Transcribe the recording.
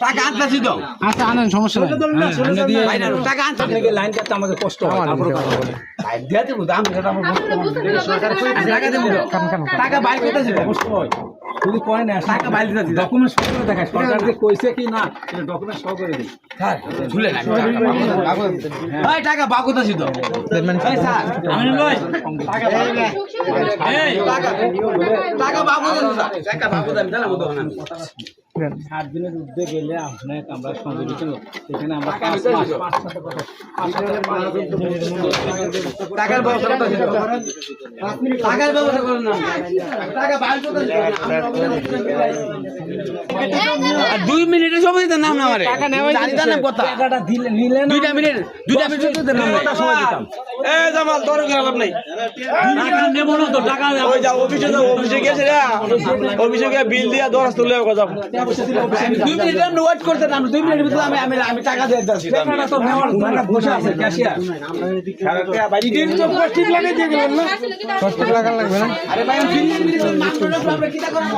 টাকা আনতেছি তো। আচ্ছা আনেন, সমস্যা নাই। টাকা আনতে লাইন কাটতে আমাকে কষ্ট হয়। টাকা বাইর করতেছি কষ্ট হয়। যদি কয় না টাকা বাইর দিতেছি, ডকুমেন্ট সহ করে দেখায় সরকার যে কইছে কি না ডকুমেন্ট সহ করে দিই। স্যার ঝুলে না টাকা বাগুতাছি তো। স্যার আমি ভাই টাকা বাগুতাছি, টাকা বাগুতাছি জানা মতো না। 7 দিনের উদ্যোগ গেলে আপনাকে আমরা সংযোজিত সেখানে আমরা টাকার ব্যবস্থা করতেছি, টাকার ব্যবস্থা করেন না, টাকা বাইর করতেছি। 2 মিনিটের সময় দিতেন না আমারে, টাকা নেওয়াই জানি না কথা। টাকাটা দিলে নিলেন 2 মিনিট দিতেন না, একটা সময় দিতাম। এ জামাল তোর লাভ নাই, টাকা নেব না তো, টাকা ওই যাও অফিসে, যাও অফিসে গিয়েছে রে, অফিসে গিয়ে বিল দিয়া দরখাস্ত তুলে যাব। 2 মিনিট ওয়েট করতে না, 2 মিনিটের ভিতরে আমি টাকা দিয়ে দিচ্ছি। টাকাটা তো নেওয়ার মানে বসে আছে ক্যাশিয়ার। ইডির তো ঠিক লাগাই দিয়ে গেলেন না, কষ্ট লাগা লাগবে না। আরে ভাই 2 মিনিট মাত্র আমরা কি করব।